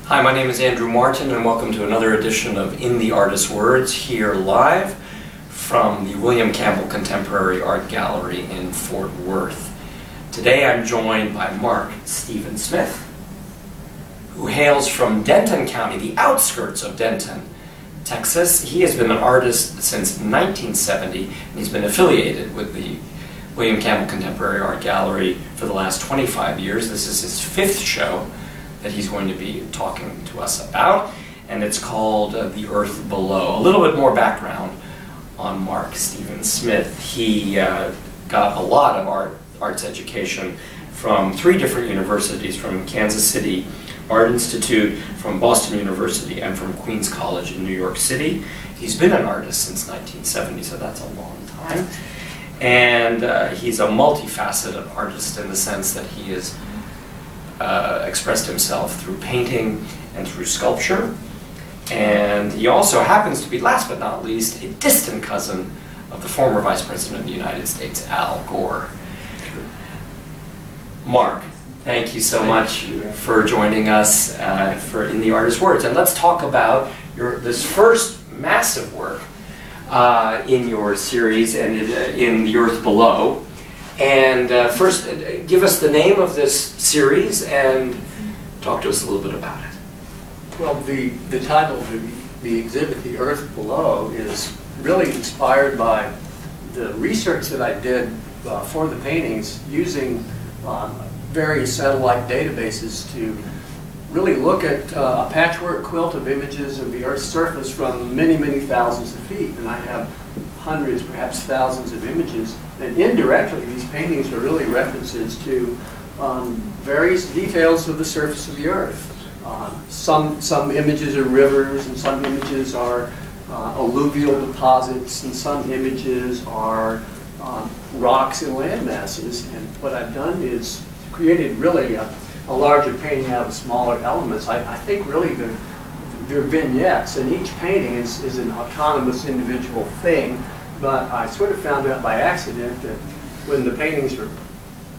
Hi, my name is Andrew Martin, and welcome to another edition of In the Artist's Words, here live from the William Campbell Contemporary Art Gallery in Fort Worth. Today I'm joined by Mark Stephen Smith, who hails from Denton County, the outskirts of Denton, Texas. He has been an artist since 1970, and he's been affiliated with the William Campbell Contemporary Art Gallery for the last 25 years. This is his fifth show that he's going to be talking to us about, and it's called The Earth Below. A little bit more background on Mark Stephen Smith. He got a lot of arts education from three different universities, from Kansas City Art Institute, from Boston University, and from Queens College in New York City. He's been an artist since 1970, so that's a long time. And he's a multifaceted artist in the sense that he is expressed himself through painting and through sculpture. And he also happens to be, last but not least, a distant cousin of the former Vice President of the United States, Al Gore. Mark, thank you so much for joining us for In the Artist's Words. And let's talk about this first massive work in your series, and in The Earth Below. And first, give us the name of this series and talk to us a little bit about it. Well, the title of the exhibit, The Earth Below, is really inspired by the research that I did for the paintings using various satellite databases to really look at a patchwork quilt of images of the Earth's surface from many, many thousands of feet. And I have hundreds, perhaps thousands of images. And indirectly, these paintings are really references to various details of the surface of the Earth. Some images are rivers, and some images are alluvial deposits, and some images are rocks and land masses. And what I've done is created really a larger painting out of smaller elements. I think really they're vignettes, and each painting is an autonomous individual thing. But I sort of found out by accident that when the paintings are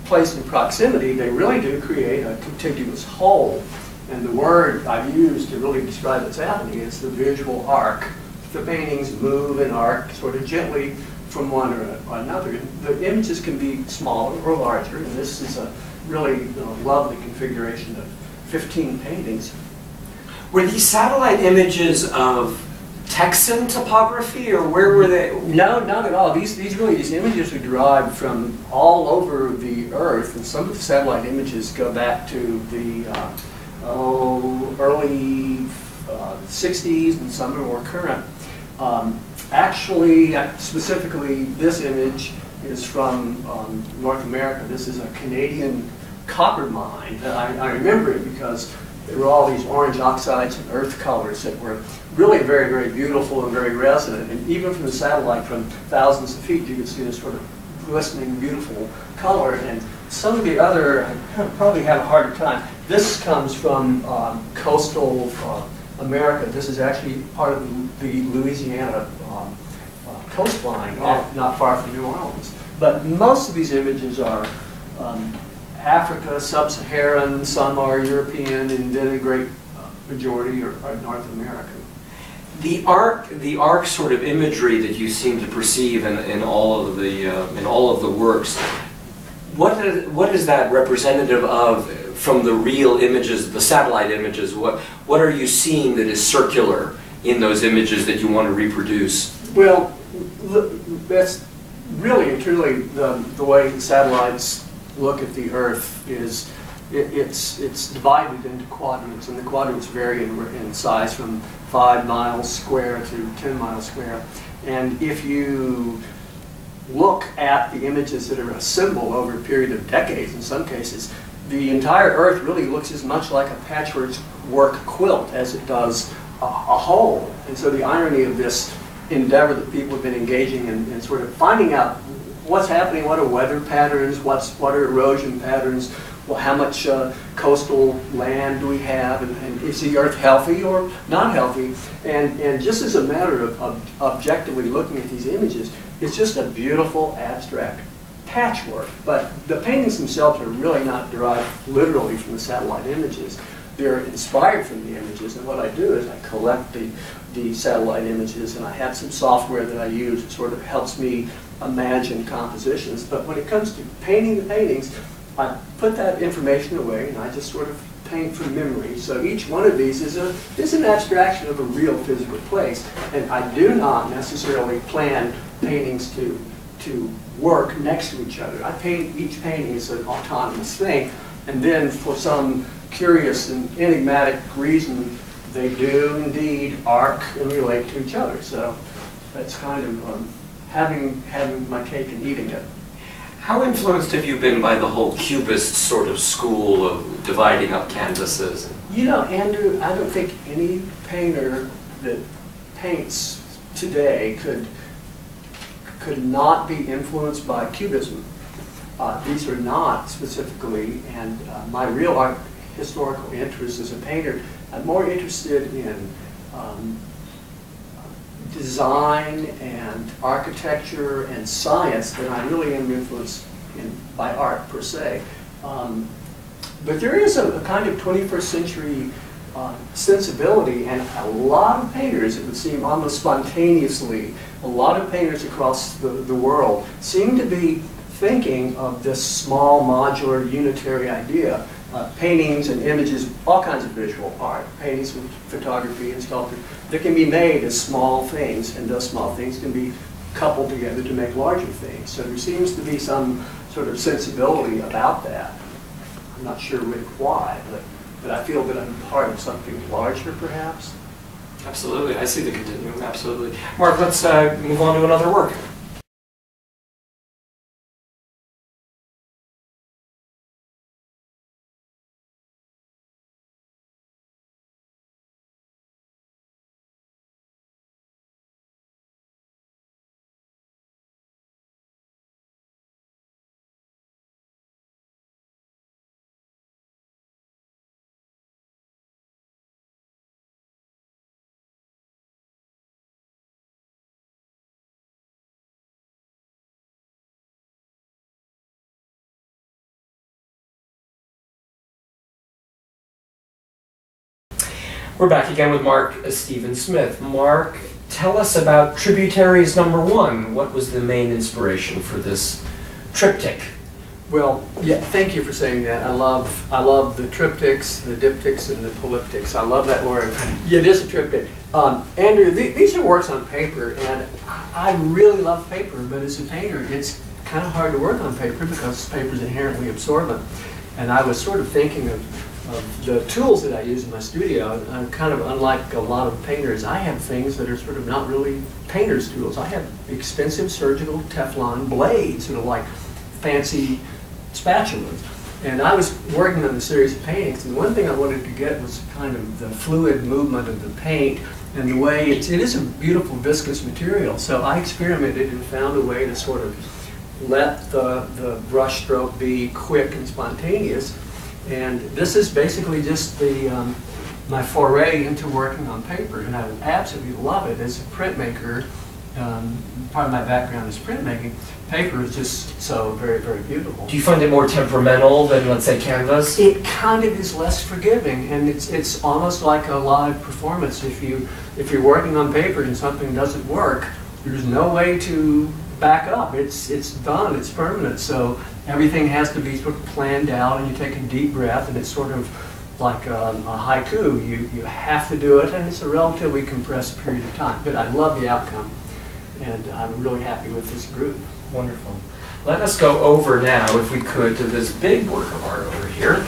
placed in proximity, they really do create a contiguous whole. And the word I've used to really describe what's happening is the visual arc. The paintings move and arc sort of gently from one or another. The images can be smaller or larger, and this is a really lovely configuration of 15 paintings. Were these satellite images of Texan topography, or where were they? No, not at all. These images are derived from all over the Earth, and some of the satellite images go back to the early 60s, and some are more current. Actually, specifically, this image is from North America. This is a Canadian copper mine. I remember it because there were all these orange oxides and earth colors that were really very, very beautiful and very resonant. And even from the satellite, from thousands of feet, you could see this sort of glistening, beautiful color. And some of the other, I probably have a harder time. This comes from coastal America. This is actually part of the Louisiana coastline, not far from New Orleans. But most of these images are Africa, sub-Saharan, some are European, and then a great majority are North American. The arc sort of imagery that you seem to perceive in all of the works, what is that representative of from the real images, the satellite images? What are you seeing that is circular in those images that you want to reproduce? Well, that's really and truly the way the satellites look at the Earth. Is it's divided into quadrants, and the quadrants vary in size from 5 miles square to 10 miles square. And if you look at the images that are assembled over a period of decades, in some cases, the entire Earth really looks as much like a patchwork quilt as it does a whole. And so the irony of this endeavor that people have been engaging in sort of finding out what's happening, what are weather patterns, what are erosion patterns, well, how much coastal land do we have, and is the Earth healthy or not healthy? And just as a matter of objectively looking at these images, it's just a beautiful abstract patchwork. But the paintings themselves are really not derived literally from the satellite images. they're inspired from the images. And what I do is I collect the satellite images, and I have some software that I use that sort of helps me imagine compositions. But when it comes to painting the paintings, I put that information away and I just sort of paint from memory. So each one of these is an abstraction of a real physical place. And I do not necessarily plan paintings to work next to each other. I paint each painting as an autonomous thing, and then for some curious and enigmatic reason, they do indeed arc and relate to each other. So that's kind of having my cake and eating it. How influenced have you been by the whole Cubist sort of school of dividing up canvases? You know, Andrew, I don't think any painter that paints today could not be influenced by Cubism. These are not specifically, and my real art historical interest as a painter, I'm more interested in design and architecture and science than I really am influenced by art per se. But there is a kind of 21st century sensibility, and a lot of painters, it would seem almost spontaneously, a lot of painters across the world seem to be thinking of this small, modular, unitary idea. Paintings and images, all kinds of visual art, paintings and photography and sculpture, that can be made as small things, and those small things can be coupled together to make larger things. So there seems to be some sort of sensibility about that. I'm not sure really why, but I feel that I'm part of something larger, perhaps. Absolutely, I see the continuum, absolutely. Mark, let's move on to another work. We're back again with Mark Stephen Smith. Mark, tell us about Tributaries #1. What was the main inspiration for this triptych? Well, yeah, thank you for saying that. I love the triptychs, the diptychs, and the polyptychs. I love that word. Yeah, it is a triptych. Andrew, these are works on paper, and I really love paper, but as a painter, it's kind of hard to work on paper because paper is inherently absorbent. And I was sort of thinking of the tools that I use in my studio. I'm kind of unlike a lot of painters. I have things that are sort of not really painter's tools. I have expensive surgical Teflon blades, sort of like fancy spatulas. And I was working on a series of paintings, and one thing I wanted to get was kind of the fluid movement of the paint and the way it is a beautiful viscous material. So I experimented and found a way to sort of let the brush stroke be quick and spontaneous. And this is basically just my foray into working on paper, and I absolutely love it. As a printmaker, part of my background is printmaking. Paper is just so very, very beautiful. Do you find it more temperamental than, let's say, canvas? It kind of is less forgiving, and it's almost like a live performance. If you're working on paper and something doesn't work, there's no way to back up. It's done. It's permanent. So everything has to be sort of planned out, and you take a deep breath, and it's sort of like a haiku. You have to do it, and it's a relatively compressed period of time. But I love the outcome, and I'm really happy with this group. Wonderful. Let us go over now, if we could, to this big work of art over here.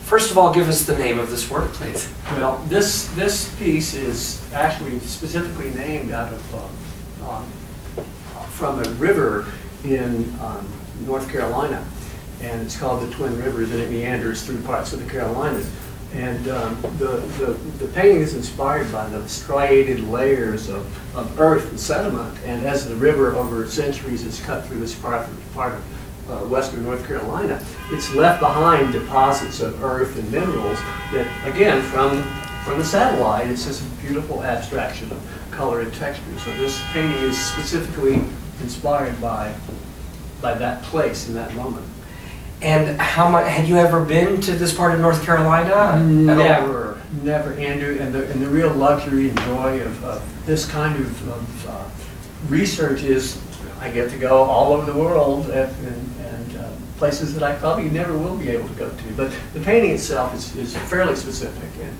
First of all, give us the name of this work, please. Well, this piece is actually specifically named out of from a river in North Carolina, and it's called the Twin Rivers, and it meanders through parts of the Carolinas. And the painting is inspired by the striated layers of earth and sediment, and as the river over centuries has cut through this part of western North Carolina, it's left behind deposits of earth and minerals that, again, from the satellite, it's just a beautiful abstraction of color and texture. So this painting is specifically inspired by that place in that moment. And how much had you ever been to this part of North Carolina? Never, Andrew. And the real luxury and joy of this kind of research is I get to go all over the world and places that I probably never will be able to go to. But the painting itself is fairly specific, and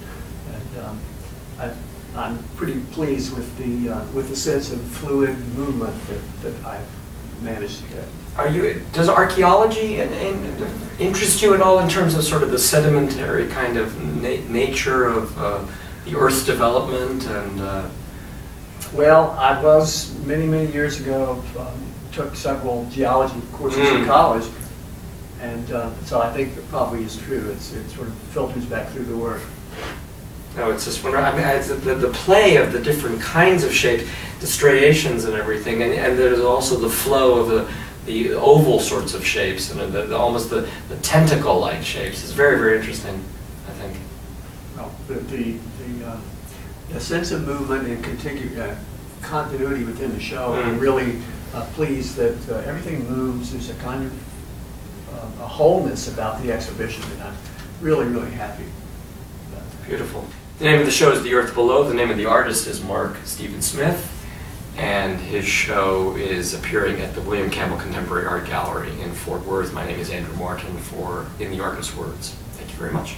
I'm pretty pleased with the sense of fluid movement that I've managed to get. Does archaeology interest you at all in terms of sort of the sedimentary kind of nature of the Earth's development? And well, I was many years ago took several geology courses in college, and so I think it probably is true. It sort of filters back through the work. No, it's just wonderful. I mean, it's the play of the different kinds of shapes, the striations and everything, and there's also the flow of the oval sorts of shapes and almost the tentacle-like shapes. It's very interesting, I think. Well, the sense of movement and continuity within the show. I'm really pleased that everything moves. There's a kind of a wholeness about the exhibition that I'm really happy about. Beautiful. The name of the show is The Earth Below. The name of the artist is Mark Stephen Smith, and his show is appearing at the William Campbell Contemporary Art Gallery in Fort Worth. My name is Andrew Martin for In the Artist's Words. Thank you very much.